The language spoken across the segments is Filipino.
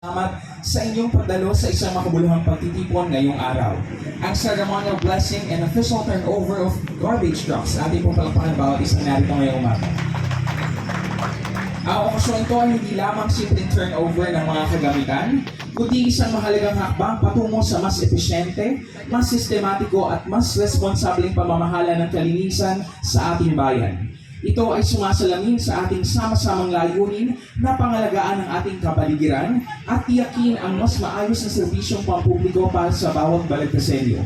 Salamat sa inyong pagdalo sa isang makabuluhang pagtitipon ngayong araw. Ang ceremonial blessing and official turnover of garbage trucks. Ating pong palakpakan bawat isang narito ngayong umaga. Ang okasyon ito ay hindi lamang simpleng turnover ng mga kagamitan, kundi isang mahalagang hakbang patungo sa mas epesyente, mas sistematiko at mas responsableng pamamahala ng kalinisan sa ating bayan. Ito ay sumasalamin sa ating sama-samang layunin na pangalagaan ang ating kapaligiran at tiyakin ang mas maayos na serbisyong pampubliko para sa bawat balagtasenyo.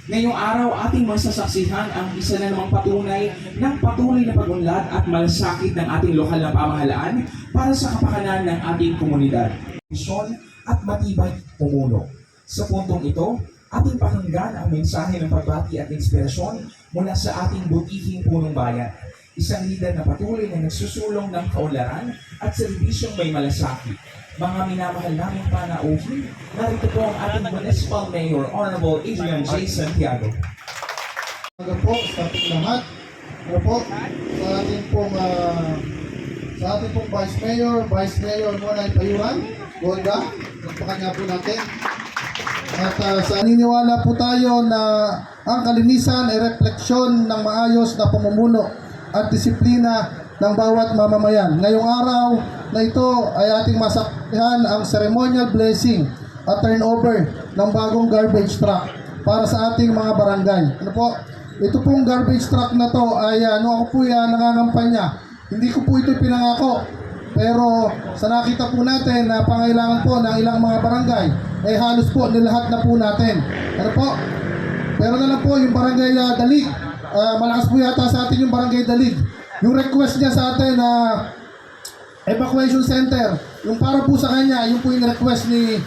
Ngayong araw, ating masasaksihan ang isa na namang patunay ng patuloy na pag-unlad at malasakit ng ating lokal na pamahalaan para sa kapakanan ng ating komunidad. Misyon at matibay pumuno. Sa puntong ito, ating pakinggan ang mensahe ng pagbati at inspirasyon mula sa ating butihing punong bayan. Isang lider na patuloy na nagsusulong ng kaunlaran at serbisyong may malasakit. Mga minamahal naming panauhin, narito po ang ating Municipal Mayor, Honorable Adrian J. Santiago. Ano po sa ating lahat, ano po sa ating pong Vice Mayor muna Payuhan, Golda, nagpakan nga po natin. At naniniwala po tayo na ang kalinisan ay refleksyon ng maayos na pamumuno at disiplina ng bawat mamamayan. Ngayong araw na ito ay ating masaksihan ang ceremonial blessing at turnover ng bagong garbage truck para sa ating mga barangay. Ano po? Ito pong garbage truck na to ay ako po nangangampanya. Hindi ko po ito pinangako. Pero sa nakita po natin na pangailangan po ng ilang mga barangay, ay halos po nilahat na po natin. Ano po? Pero na lang po yung barangay Dalig. Malakas po yata sa atin yung barangay Dalig. Yung request niya sa atin na evacuation center, yung para po sa kanya, yung po yung request ni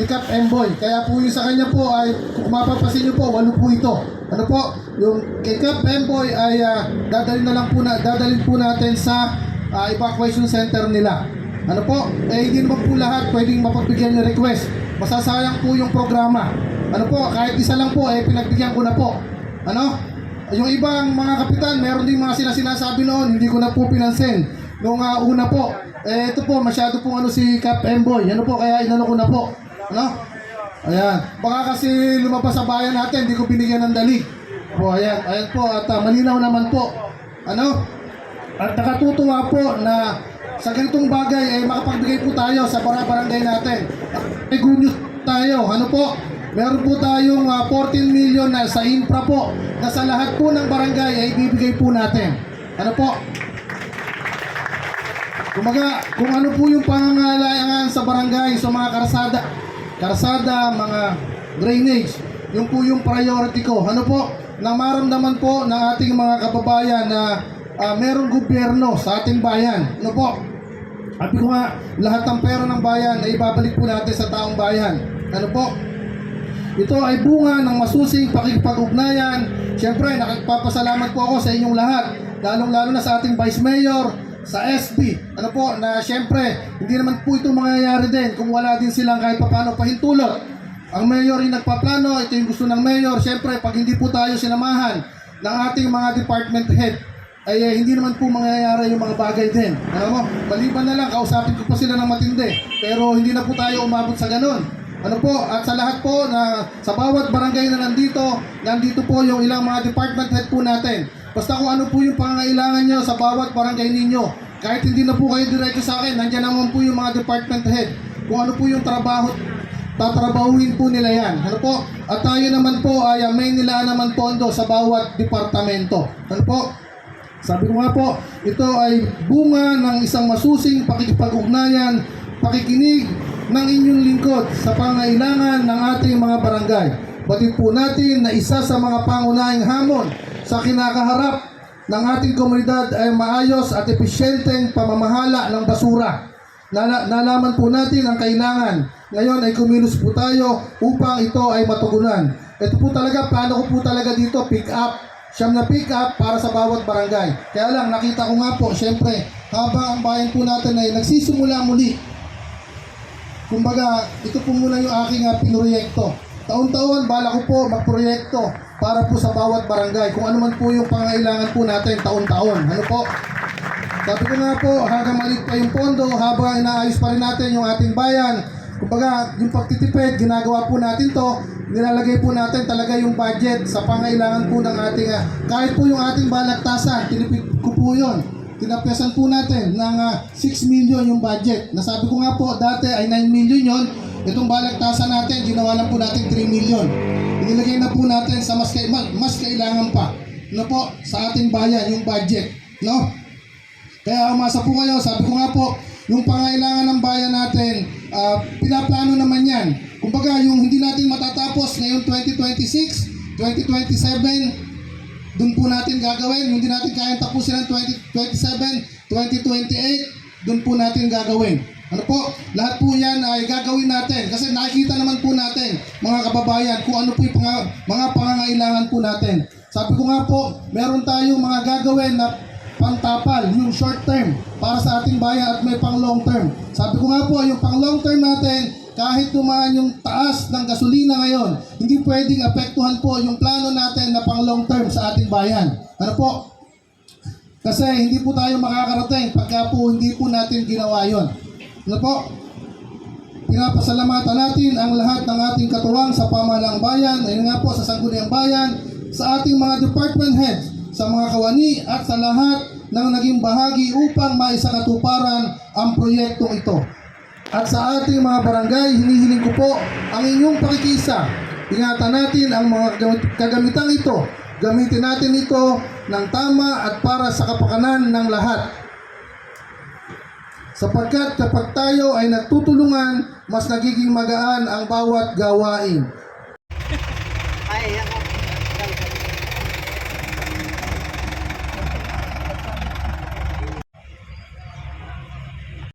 Cap Emboy. Kaya po yung sa kanya po ay, kung mapapasin nyo po, 8 po ito. Ano po? Yung kay Cap Emboy ay dadalhin po natin sa evacuation center nila. Ano po? Hindi naman po lahat pwedeng mapagbigyan ng request. Masasayang po yung programa. Ano po? Kahit isa lang po, pinagbigyan ko na po. Ano? Yung ibang mga kapitan, meron din mga sinasabi noon, hindi ko na po pinansin. Nung una po, ito po, masyado pong si Cap Emboy. Ano po, kaya inano ko na po. Ano? Ayan. Baka kasi lumabas sa bayan natin, hindi ko binigyan ng Dalig. Po, ayan. Ayan po, at malinaw naman po. Ano? At nakatutuwa po na sa ganitong bagay, makapagbigay po tayo sa barangay natin. May good news tayo. Ano po? Meron po tayong 14 million na sa infra po na sa lahat po ng barangay ay ibibigay po natin. Ano po? Kung ano po yung pangangailangan sa barangay, sa mga karsada, mga drainage, yung po yung priority ko. Ano po? Na maramdaman po ng ating mga kababayan na merong gobyerno sa ating bayan. Ano po? Sabi ko nga, lahat ng pera ng bayan ay ibabalik po natin sa taong bayan. Ano po? Ito ay bunga ng masusing pakikipag-ugnayan. Siyempre, nakapapasalamat po ako sa inyong lahat, lalong-lalo na sa ating Vice Mayor, sa SB. Ano po, na siyempre, hindi naman po ito mangyayari din kung wala din silang kahit paano pahintulot. Ang Mayor ay nagpaplano, ito yung gusto ng Mayor. Siyempre, pag hindi po tayo sinamahan ng ating mga department head, ay hindi naman po mangyayari yung mga bagay din. Ano mo, maliban na lang, kausapin ko pa sila ng matindi. Pero hindi na po tayo umabot sa ganun. Ano po, at sa lahat po na sa bawat barangay na nandito po yung ilang mga department head po natin. Basta kung ano po yung pangangailangan nyo sa bawat barangay ninyo. Kahit hindi na po kayo diretso sa akin, nandiyan naman po yung mga department head. Kung ano po yung tatrabahuhin po nila yan. Ano po? At tayo naman po ay may nilaan naman pondo sa bawat departamento. Ano po? Sabi ko nga po, ito ay bunga ng isang masusing pakikipag-ugnayan, pakikinig ng inyong lingkod sa pangailangan ng ating mga barangay. Batid po natin na isa sa mga pangunahing hamon sa kinakaharap ng ating komunidad ay maayos at epesyenteng pamamahala ng basura. Nalaman po natin ang kailangan. Ngayon ay kumilos po tayo upang ito ay matugunan. Ito po talaga, plano ko po talaga dito, pick up. Siyam na pick up para sa bawat barangay. Kaya lang, nakita ko nga po, syempre, habang ang bayan po natin ay nagsisimula muli. Kumbaga, ito po muna yung aking pinoyekto. Taon-taon, bala ko po magproyekto para po sa bawat barangay. Kung ano man po yung pangailangan po natin taon-taon. Ano po? Sabi ko nga po, hanggang maliit pa yung pondo, habang inaayos pa rin natin yung ating bayan, Kumbaga, yung pagtitipid, ginagawa po natin to, nilalagay po natin talaga yung budget sa pangailangan po ng ating, kahit po yung ating balagtasan, tinipid ko po yun. Tinapesan po natin ng 6 million yung budget. Nasabi ko nga po, dati ay 9 million yon. Itong balagtasan natin, ginawa lang po natin 3 million. Inilagay na po natin sa mas kailangan pa. No po, sa ating bayan, yung budget. No? Kaya umasa po kayo, sabi ko nga po, yung pangailangan ng bayan natin, pinaplano naman yan. Kumbaga, yung hindi natin matatapos ngayong 2026, 2027, dun po natin gagawin. Hindi natin kayang tapusin ng 2027, 2028, dun po natin gagawin. Ano po? Lahat po yan ay gagawin natin. Kasi nakikita naman po natin, mga kababayan, kung ano po yung mga pangangailangan po natin. Sabi ko nga po, meron tayong mga gagawin na pantapal, yung short term para sa ating bayan at may pang long term. Sabi ko nga po, yung pang long term natin, kahit tumaan yung taas ng gasolina ngayon, hindi pwedeng apektuhan po yung plano natin na pang long term sa ating bayan. Ano po? Kasi hindi po tayo makakarating pagka po hindi po natin ginawa yun. Ano po? Pinapasalamatan natin ang lahat ng ating katuwang sa pamahalaang bayan, ayun nga po sa Sangguniang Bayan, sa ating mga department heads, sa mga kawani at sa lahat ng naging bahagi upang maisakatuparan ang proyektong ito. At sa ating mga barangay, hinihiling ko po ang inyong pakikisa. Ingatan natin ang mga kagamitang ito. Gamitin natin ito ng tama at para sa kapakanan ng lahat. Sapagkat kapag tayo ay nagtutulungan, mas nagiging magaan ang bawat gawain.